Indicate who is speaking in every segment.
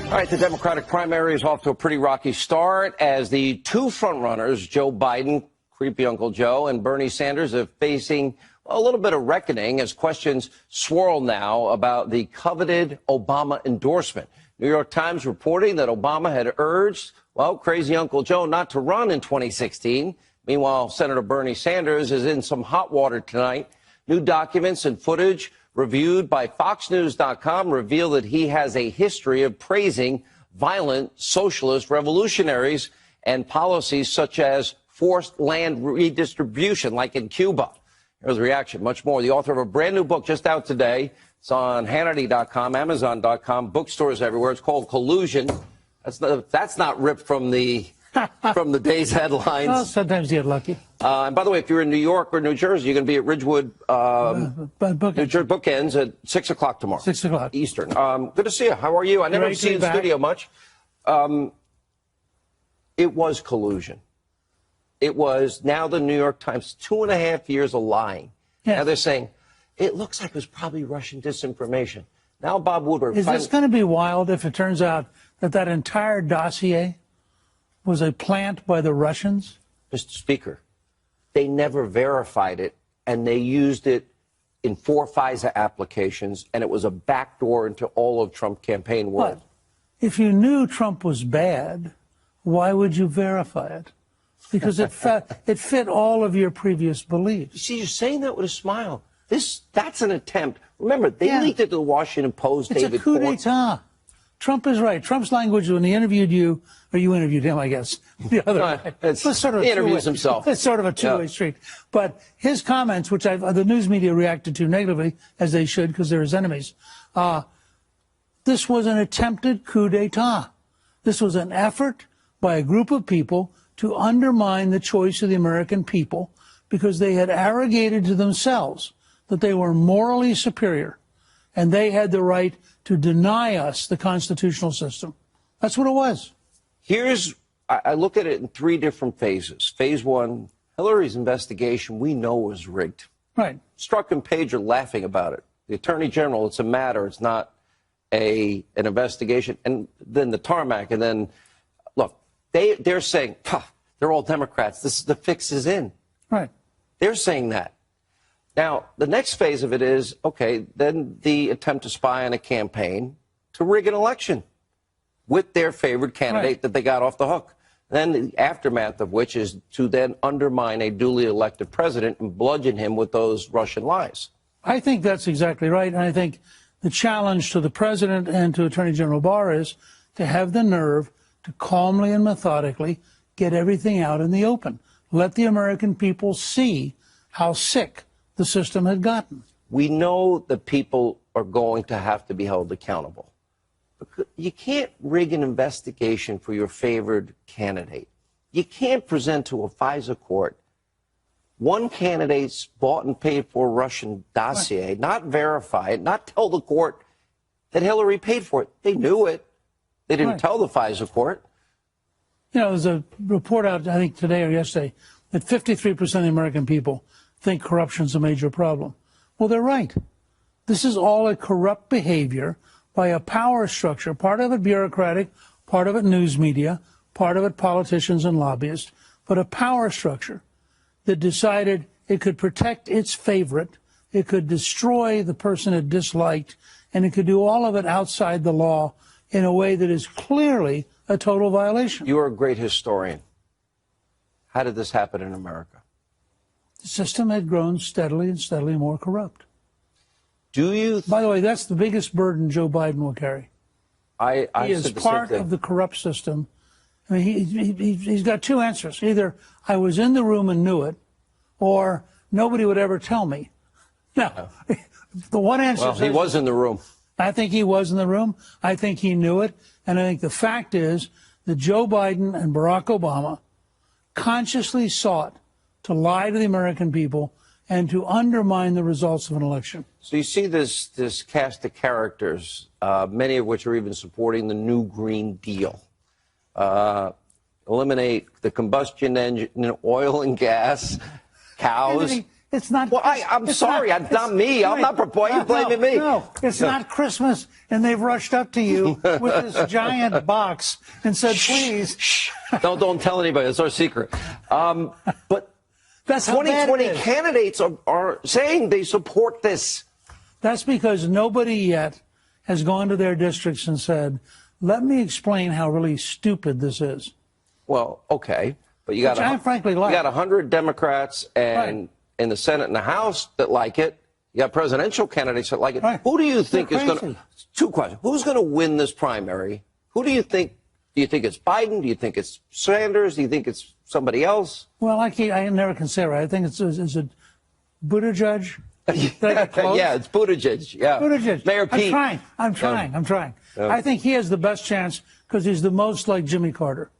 Speaker 1: All right, the Democratic primary is off to a pretty rocky start as the two frontrunners, Joe Biden, creepy Uncle Joe, and Bernie Sanders, are facing a little bit of reckoning as questions swirl now about the coveted Obama endorsement. New York Times reporting that Obama had urged, well, crazy Uncle Joe not to run in 2016. Meanwhile, Senator Bernie Sanders is in some hot water tonight. New documents and footage reviewed by FoxNews.com reveal that he has a history of praising violent socialist revolutionaries and policies such as forced land redistribution, like in Cuba. Here's the reaction, much more. The author of a brand new book just out today. It's on Hannity.com, Amazon.com, bookstores everywhere. It's called Collusion. That's not ripped from the from the day's headlines.
Speaker 2: Well, sometimes you get lucky.
Speaker 1: And by the way, if you're in New York or New Jersey, you're going to be at Ridgewood New Jersey Bookends at 6 o'clock tomorrow.
Speaker 2: 6 o'clock.
Speaker 1: Eastern. Good to see you. How are you? I never see you in the studio much. It was collusion. It was now the New York Times, 2.5 years of lying. Yes. Now they're saying, it looks like it was probably Russian disinformation. Now Bob Woodward.
Speaker 2: Is this going to be wild if it turns out that that entire dossier was a plant by the Russians?
Speaker 1: Mr. Speaker, they never verified it, and they used it in 4 FISA applications, and it was a backdoor into all of Trump campaign world.
Speaker 2: But if you knew Trump was bad, why would you verify it? Because it fit all of your previous beliefs.
Speaker 1: You see, you're saying that with a smile. That's an attempt. Remember, they leaked it to the Washington Post.
Speaker 2: It's a coup d'etat. Trump is right. Trump's language when he interviewed you, or you interviewed him, I guess. The other way.
Speaker 1: It's sort of he interviews himself.
Speaker 2: It's sort of a two-way street. But his comments, which the news media reacted to negatively, as they should, because they're his enemies, this was an attempted coup d'etat. This was an effort by a group of people to undermine the choice of the American people because they had arrogated to themselves that they were morally superior and they had the right to deny us the constitutional system. That's what it was.
Speaker 1: I look at it in 3 different phases. Phase 1, Hillary's investigation, we know was rigged.
Speaker 2: Right.
Speaker 1: Strzok and Page are laughing about it. The Attorney General, it's a matter, it's not an investigation. And then the tarmac, and then, look, they're saying, they're all Democrats. The fix is in.
Speaker 2: Right.
Speaker 1: They're saying that. Now, the next phase of it is, okay, then the attempt to spy on a campaign to rig an election with their favorite candidate that they got off the hook. Then the aftermath of which is to then undermine a duly elected president and bludgeon him with those Russian lies.
Speaker 2: I think that's exactly right. And I think the challenge to the president and to Attorney General Barr is to have the nerve to calmly and methodically get everything out in the open. Let the American people see how sick the system had gotten.
Speaker 1: We know that people are going to have to be held accountable. You can't rig an investigation for your favored candidate. You can't present to a FISA court one candidate's bought and paid for Russian dossier, not verify it, not tell the court that Hillary paid for it. They knew it. They didn't tell the FISA court.
Speaker 2: You know, there's a report out, I think today or yesterday, that 53% of the American people think corruption's a major problem. Well, they're right. This is all a corrupt behavior by a power structure, part of it bureaucratic, part of it news media, part of it politicians and lobbyists, but a power structure that decided it could protect its favorite, it could destroy the person it disliked, and it could do all of it outside the law in a way that is clearly a total violation.
Speaker 1: You are a great historian. How did this happen in America?
Speaker 2: The system had grown steadily and steadily more corrupt.
Speaker 1: Do you?
Speaker 2: By the way, that's the biggest burden Joe Biden will carry. He is part of the corrupt system. I mean, he's got 2 answers. Either I was in the room and knew it, or nobody would ever tell me. Now, the one answer
Speaker 1: well, he was in the room.
Speaker 2: I think he was in the room. I think he knew it. And I think the fact is that Joe Biden and Barack Obama consciously sought to lie to the American people and to undermine the results of an election.
Speaker 1: So you see this cast of characters, many of which are even supporting the new Green Deal. Eliminate the combustion engine, oil and gas, cows.
Speaker 2: It's not.
Speaker 1: Well, I'm sorry. It's not me. I'm not. Why are you blaming me?
Speaker 2: No, it's not Christmas, and they've rushed up to you with this giant box and said, "Please."
Speaker 1: Don't tell anybody. It's our secret. But
Speaker 2: that's
Speaker 1: 2020 candidates are saying they support this.
Speaker 2: That's because nobody yet has gone to their districts and said, "Let me explain how really stupid this is."
Speaker 1: Well, okay, but you got
Speaker 2: frankly like.
Speaker 1: You got 100 Democrats and in the Senate and the House that like it. You got presidential candidates that like it.
Speaker 2: Right.
Speaker 1: Who do you think is going to? Two questions. Who's going to win this primary? Who do you think? Do you think it's Biden? Do you think it's Sanders? Do you think it's somebody else?
Speaker 2: Well, I never can say right. I think it's it Buttigieg? Did I get close?
Speaker 1: Yeah, it's Buttigieg. Yeah,
Speaker 2: Buttigieg.
Speaker 1: Mayor Pete.
Speaker 2: I'm trying. I think he has the best chance because he's the most like Jimmy Carter.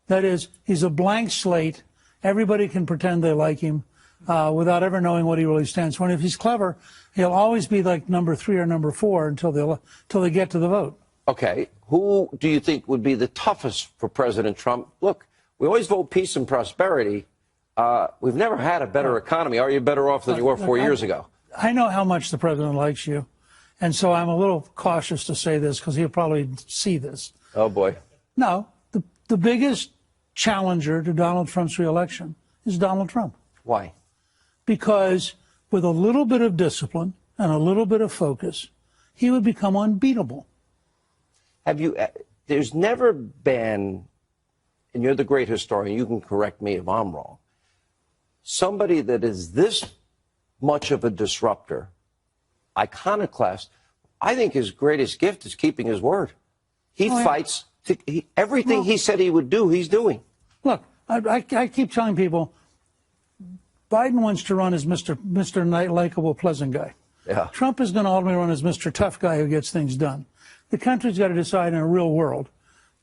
Speaker 2: That is, he's a blank slate. Everybody can pretend they like him without ever knowing what he really stands for. And if he's clever, he'll always be like number 3 or number 4 until they get to the vote.
Speaker 1: Okay. Who do you think would be the toughest for President Trump? Look, we always vote peace and prosperity. We've never had a better economy. Are you better off than you were 4 years ago?
Speaker 2: I know how much the president likes you. And so I'm a little cautious to say this because he'll probably see this.
Speaker 1: Oh, boy.
Speaker 2: No, the biggest challenger to Donald Trump's reelection is Donald Trump.
Speaker 1: Why?
Speaker 2: Because with a little bit of discipline and a little bit of focus, he would become unbeatable.
Speaker 1: There's never been, and you're the great historian, you can correct me if I'm wrong, somebody that is this much of a disruptor, iconoclast. I think his greatest gift is keeping his word. He fights. Everything he said he would do, he's doing.
Speaker 2: Look, I keep telling people, Biden wants to run as Mr. Likable, pleasant guy.
Speaker 1: Yeah.
Speaker 2: Trump is going to ultimately run as Mr. Tough guy who gets things done. The country's got to decide in a real world,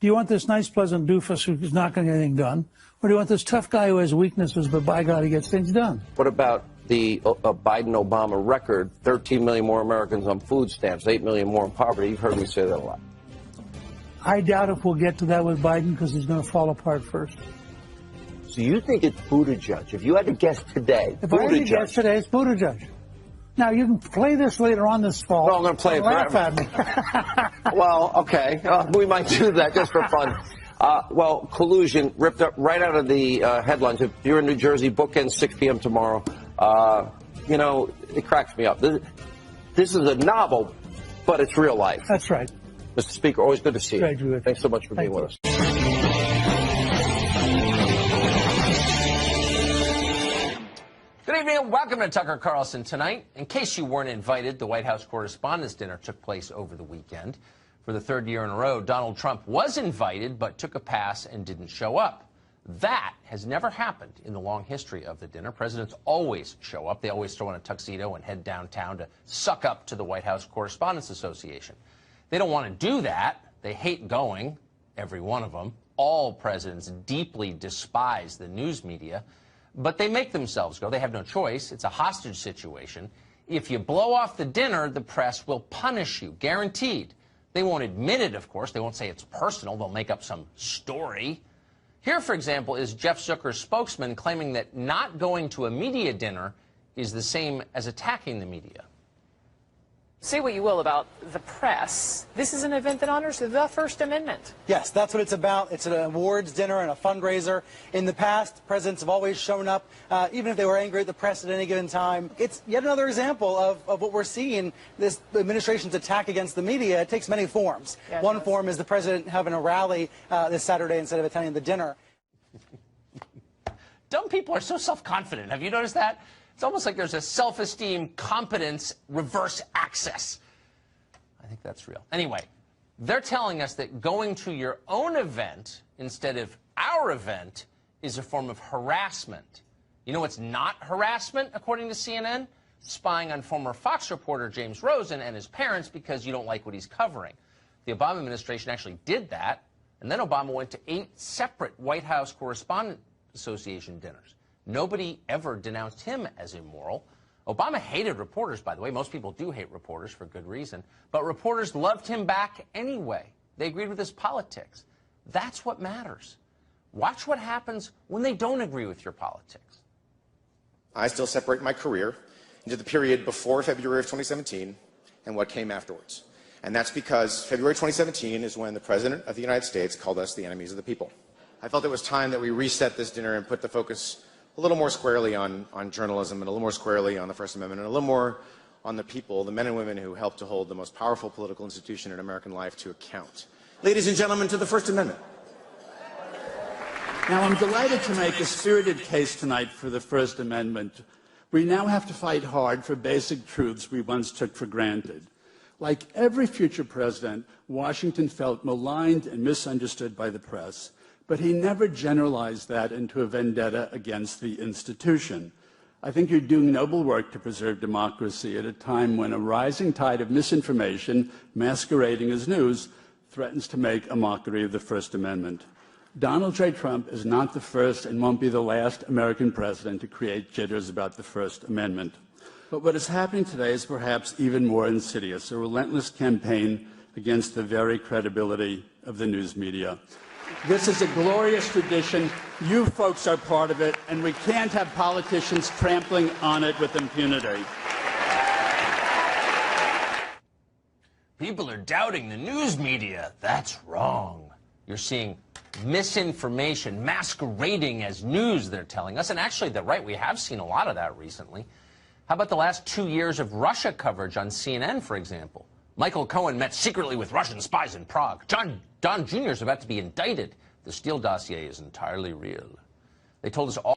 Speaker 2: do you want this nice, pleasant doofus who's not going to get anything done, or do you want this tough guy who has weaknesses, but by God, he gets things done? What
Speaker 1: about the Biden-Obama record, 13 million more Americans on food stamps, 8 million more in poverty? You've heard me say that a lot.
Speaker 2: I doubt if we'll get to that with Biden because he's going to fall apart first.
Speaker 1: So you think it's Buttigieg? If you had to guess today,
Speaker 2: if I had to guess today, it's Buttigieg. Now, you can play this later on this fall.
Speaker 1: No, I'm going to play it
Speaker 2: laugh
Speaker 1: forever.
Speaker 2: At me.
Speaker 1: Well, okay. We might do that just for fun. Well, collusion ripped up right out of the headlines. If you're in New Jersey, bookend 6 p.m. tomorrow. You know, it cracks me up. This is a novel, but it's real life.
Speaker 2: That's right.
Speaker 1: Mr. Speaker, always good to see you.
Speaker 2: Great to be with you.
Speaker 1: Thanks so much for being with us.
Speaker 3: Good evening and welcome to Tucker Carlson Tonight. In case you weren't invited, the White House Correspondents' Dinner took place over the weekend. For the third year in a row, Donald Trump was invited but took a pass and didn't show up. That has never happened in the long history of the dinner. Presidents always show up. They always throw on a tuxedo and head downtown to suck up to the White House Correspondents' Association. They don't want to do that. They hate going, every one of them. All presidents deeply despise the news media. But they make themselves go. They have no choice. It's a hostage situation. If you blow off the dinner, the press will punish you, guaranteed. They won't admit it, of course. They won't say it's personal. They'll make up some story. Here, for example, is Jeff Zucker's spokesman claiming that not going to a media dinner is the same as attacking the media.
Speaker 4: Say what you will about the press. This is an event that honors the First Amendment.
Speaker 5: Yes, that's what it's about. It's an awards dinner and a fundraiser. In the past, presidents have always shown up, even if they were angry at the press at any given time. It's yet another example of what we're seeing, this administration's attack against the media. It takes many forms.
Speaker 4: Yes,
Speaker 5: One form is the president having a rally this Saturday instead of attending the dinner.
Speaker 3: Dumb people are so self-confident. Have you noticed that? It's almost like there's a self-esteem, competence, reverse access. I think that's real. Anyway, they're telling us that going to your own event instead of our event is a form of harassment. You know what's not harassment, according to CNN? Spying on former Fox reporter James Rosen and his parents because you don't like what he's covering. The Obama administration actually did that, and then Obama went to 8 separate White House Correspondents' Association dinners. Nobody ever denounced him as immoral. Obama hated reporters, by the way. Most people do hate reporters for good reason. But reporters loved him back anyway. They agreed with his politics. That's what matters. Watch what happens when they don't agree with your politics.
Speaker 6: I still separate my career into the period before February of 2017 and what came afterwards. And that's because February 2017 is when the President of the United States called us the enemies of the people. I felt it was time that we reset this dinner and put the focus a little more squarely on journalism and a little more squarely on the First Amendment and a little more on the people, the men and women who helped to hold the most powerful political institution in American life to account. Ladies and gentlemen, to the First Amendment.
Speaker 7: Now, I'm delighted to make a spirited case tonight for the First Amendment. We now have to fight hard for basic truths we once took for granted. Like every future president, Washington felt maligned and misunderstood by the press, but he never generalized that into a vendetta against the institution. I think you're doing noble work to preserve democracy at a time when a rising tide of misinformation, masquerading as news, threatens to make a mockery of the First Amendment. Donald J. Trump is not the first and won't be the last American president to create jitters about the First Amendment. But what is happening today is perhaps even more insidious, a relentless campaign against the very credibility of the news media. This is a glorious tradition. You folks are part of it, and we can't have politicians trampling on it with impunity.
Speaker 3: People are doubting the news media. That's wrong. You're seeing misinformation masquerading as news, they're telling us. And actually, they're right. We have seen a lot of that recently. How about the last 2 years of Russia coverage on CNN, for example? Michael Cohen met secretly with Russian spies in Prague. Don Jr. is about to be indicted. The Steele dossier is entirely real. They told us all.